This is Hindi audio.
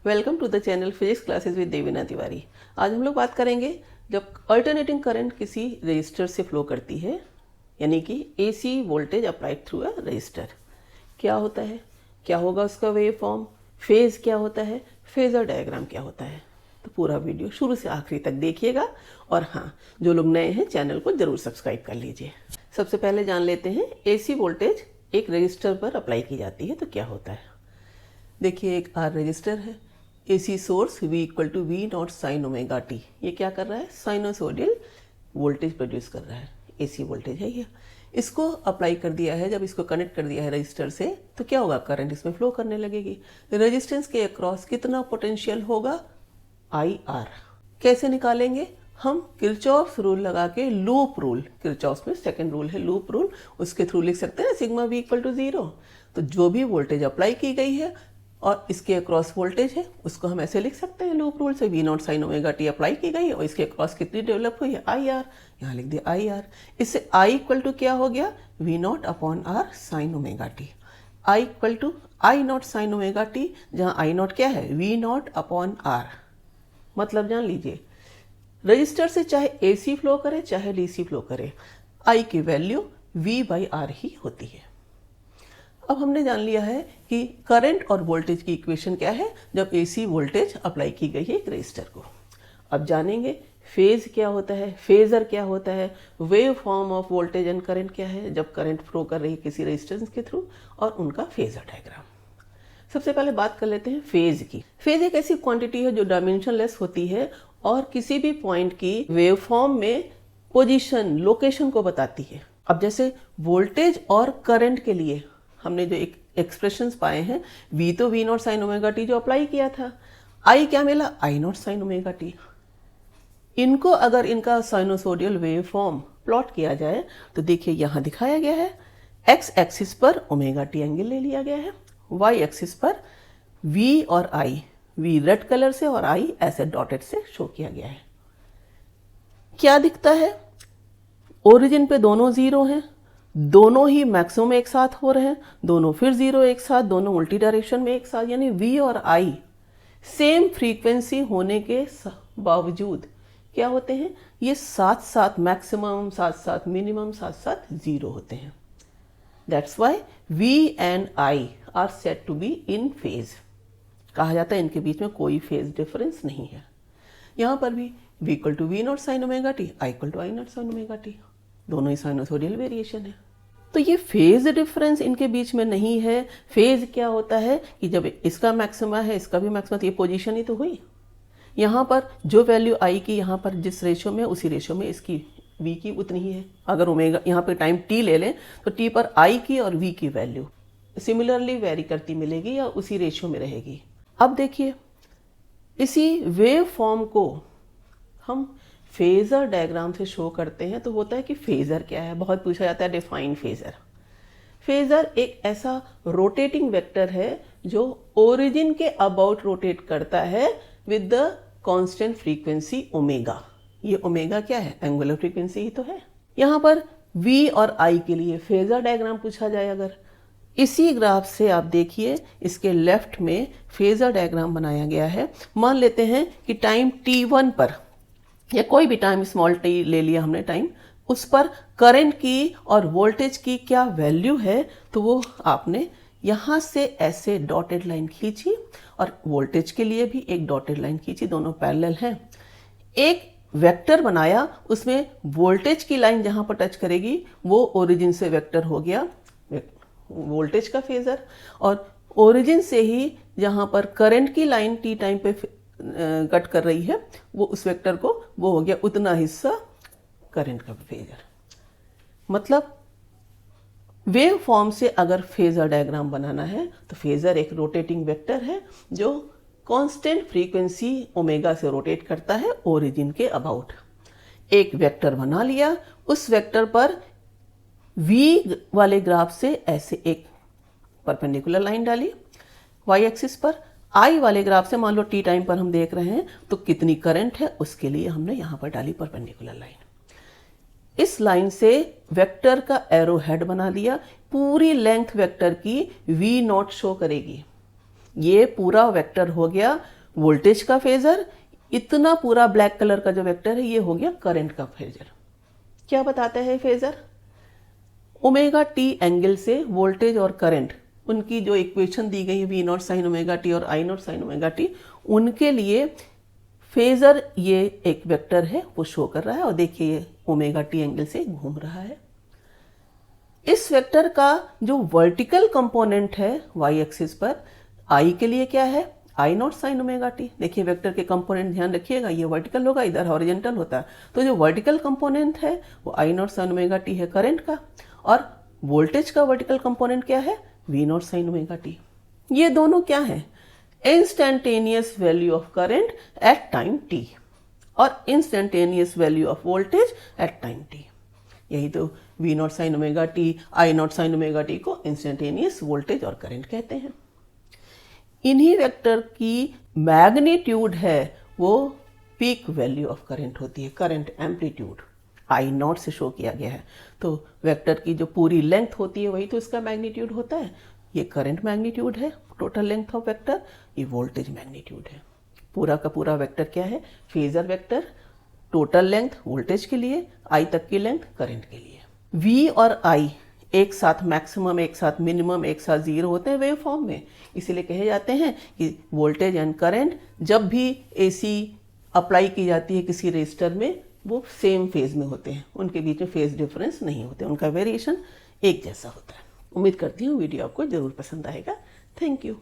Welcome to the channel physics classes with Devina Tiwari. आज हम लोग बात करेंगे जब अल्टरनेटिंग करंट किसी रजिस्टर से फ्लो करती है, यानी कि AC voltage applied through a resistor, क्या होता है, क्या होगा उसका वेव फॉर्म, फेज क्या होता है, फेजर डायग्राम क्या होता है। तो पूरा वीडियो शुरू से आखिरी तक देखिएगा और हाँ, जो लोग नए हैं चैनल को जरूर सब्सक्राइब कर लीजिए। सबसे पहले जान लेते हैं एसी वोल्टेज एक रजिस्टर पर अप्लाई की जाती है तो क्या होता है। देखिए, एक आर रजिस्टर है, AC source V equal to V not sine omega T. ये क्या कर रहा है, साइनोसोडियल वोल्टेज प्रोड्यूस कर रहा है, एसी वोल्टेज है ये। इसको अप्लाई कर दिया है, जब इसको कनेक्ट कर दिया है रजिस्टर से तो क्या होगा, करंट इसमें फ्लो करने लगेगी। रेजिस्टेंस के अक्रॉस कितना पोटेंशियल होगा, IR। कैसे निकालेंगे हम, किरचॉफ्स रूल लगा के, लूप रूल, किरचॉफ्स में सेकंड रूल है लूप रूल, उसके थ्रू लिख सकते हैं सिग्मा V इक्वल टू 0। तो जो भी वोल्टेज अप्लाई की गई है और इसके अक्रॉस वोल्टेज है उसको हम ऐसे लिख सकते हैं लूप रूल से, V not sine omega t apply की गई है और इसके अक्रॉस कितनी डेवलप हुई है, IR। यहाँ लिख दिया IR। इससे I इक्वल टू क्या हो गया, V nought upon R sine omega t. I equal to I not sine omega t, जहाँ आई नॉट क्या है, वी नॉट अपॉन आर। मतलब जान लीजिए, रजिस्टर से चाहे AC फ्लो करे चाहे DC फ्लो करे, I की वैल्यू V/R ही होती है। अब हमने जान लिया है कि करंट और वोल्टेज की इक्वेशन क्या है जब एसी वोल्टेज अप्लाई की गई है एक रजिस्टर को। अब जानेंगे फेज क्या होता है, फेजर क्या होता है, wave form of voltage and current क्या है जब करंट फ्लो कर रही है किसी रेजिस्टेंस के थ्रू, और उनका फेजर डायग्राम। सबसे पहले बात कर लेते हैं फेज की। फेज एक ऐसी क्वांटिटी है जो डायमेंशनलेस होती है और किसी भी पॉइंट की वेव फॉर्म में पोजीशन, लोकेशन को बताती है। अब जैसे वोल्टेज और करंट के लिए हमने जो एक एक्सप्रेशंस पाए हैं, V तो V not sine omega t जो अप्लाई किया था, I क्या मिला, I nought sine omega t. इनको अगर इनका साइनोसोडियल वेव फॉर्म प्लॉट किया जाए तो देखिए यहाँ दिखाया गया है, एक्स एक्सिस पर ओमेगा टी एंगल ले लिया गया है, वाई एक्सिस पर V और I, V रेड कलर से और I ऐसे डॉटेड से शो किया गया है। क्या दिखता है, ओरिजिन पे दोनों जीरो हैं, दोनों ही मैक्सिमम एक साथ हो रहे हैं, दोनों फिर जीरो एक साथ, दोनों उल्टी डायरेक्शन में एक साथ, यानी V और I सेम फ्रीक्वेंसी होने के बावजूद क्या होते हैं, ये साथ साथ मैक्सिमम, साथ साथ मिनिमम, साथ साथ जीरो होते हैं। That's why V and I are said to be in phase. कहा जाता है इनके बीच में कोई फेज डिफरेंस नहीं है। यहाँ पर भी V equal to V not sine omega t, I equal to I not sine omega t, दोनों ही साइनोसोडियल वेरिएशन है। तो ये फेज डिफरेंस इनके बीच में नहीं है। फेज क्या होता है कि जब इसका मैक्सिमा है इसका भी मैक्सिमा, तो ये पोजीशन ही तो हुई। यहाँ पर जो वैल्यू आई की, यहाँ पर जिस रेशियो में, उसी रेशियो में इसकी V की उतनी ही है। अगर ओमेगा यहाँ पे टाइम T ले लें तो T पर I की और V की वैल्यू सिमिलरली वेरी करती मिलेगी या उसी रेशियो में रहेगी। अब देखिए, इसी वेव फॉर्म को हम फेजर डायग्राम से शो करते हैं तो होता है कि फेजर क्या है, बहुत पूछा जाता है डिफाइन फेजर। फेजर एक ऐसा रोटेटिंग वेक्टर है जो ओरिजिन के अबाउट रोटेट करता है with the constant frequency omega. ये ओमेगा क्या है, एंगुलर फ्रीक्वेंसी ही तो है। यहाँ पर V और I के लिए फेजर डायग्राम पूछा जाए अगर, इसी ग्राफ से आप देखिए, इसके लेफ्ट में फेजर डायग्राम बनाया गया है। मान लेते हैं कि टाइम T1 पर, या कोई भी टाइम स्मॉल t ले लिया हमने टाइम, उस पर करंट की और वोल्टेज की क्या वैल्यू है, तो वो आपने यहाँ से ऐसे डॉटेड लाइन खींची और वोल्टेज के लिए भी एक डॉटेड लाइन खींची, दोनों पैरेलल हैं। एक वेक्टर बनाया, उसमें वोल्टेज की लाइन जहाँ पर टच करेगी वो ओरिजिन से वेक्टर हो गया वोल्टेज का फेजर, और ओरिजिन से ही जहाँ पर करंट की लाइन टी टाइम पे कट कर रही है वो उस वेक्टर को, वो हो गया उतना हिस्सा करंट का फेजर। मतलब वेव फॉर्म से अगर फेजर डायग्राम बनाना है तो फेजर एक रोटेटिंग वेक्टर है जो कांस्टेंट फ्रीक्वेंसी ओमेगा से रोटेट करता है ओरिजिन के अबाउट। एक वेक्टर बना लिया, उस वेक्टर पर V वाले ग्राफ से ऐसे एक परपेंडिकुलर लाइन डाली, Y एक्सिस पर I वाले ग्राफ से मान लो T टाइम पर हम देख रहे हैं तो कितनी करंट है उसके लिए हमने यहाँ पर डाली परपेंडिकुलर लाइन। इस लाइन से वेक्टर का एरो हेड बना दिया, पूरी लेंथ वेक्टर की V नॉट शो करेगी। ये पूरा वेक्टर हो गया वोल्टेज का फेजर, इतना पूरा ब्लैक कलर का जो वेक्टर है ये हो गया करंट का फेजर। क्या बताता है फेजर? ओमेगा टी एंगल से वोल्टेज और करंट, उनकी जो इक्वेशन दी गई V not sine omega t और I not sine omega t, उनके लिए फेजर ये एक वेक्टर है वो शो कर रहा है, और देखिए ये ओमेगा टी एंगल से घूम रहा है। इस वेक्टर का जो वर्टिकल कंपोनेंट है वाई एक्सिस पर, आई के लिए क्या है? आई नॉट साइन ओमेगा टी। देखिए वेक्टर के कंपोनेंट ध्यान रखिएगा, ये वर्टिकल होगा, इधर हॉरिजॉन्टल होता है, तो जो वर्टिकल कंपोनेंट है वो I not sine omega T है करंट का, और वोल्टेज का वर्टिकल कंपोनेंट क्या है? V not sine omega T. ये दोनों क्या है? Instantaneous value of current at time T और instantaneous value of voltage at time T. यही तो V not sine omega T, I not sine omega T को इंस्टेंटेनियस वोल्टेज और करंट कहते हैं। इन्हीं वेक्टर की मैग्नीट्यूड है वो पीक वैल्यू ऑफ करंट होती है, करंट एम्पलीट्यूड आई नॉट से शो किया गया है। तो वेक्टर की जो पूरी लेंथ होती है वही तो इसका मैग्नीट्यूड होता है। ये करंट मैग्नीट्यूड है, टोटल लेंथ ऑफ वेक्टर, ये वोल्टेज मैग्नीट्यूड है। पूरा का पूरा वेक्टर क्या है? Phasor vector, total length voltage के लिए, आई तक की लेंथ करंट के लिए। वी और आई एक साथ मैक्सिमम, एक साथ मिनिमम, एक साथ जीरो होते हैं वेव फॉर्म में, इसीलिए कहे जाते हैं कि वोल्टेज एंड करंट जब भी एसी अप्लाई की जाती है किसी रेजिस्टर में वो सेम फेज में होते हैं, उनके बीच में फेज डिफरेंस नहीं होते, उनका वेरिएशन एक जैसा होता है। उम्मीद करती हूँ वीडियो आपको जरूर पसंद आएगा। Thank you.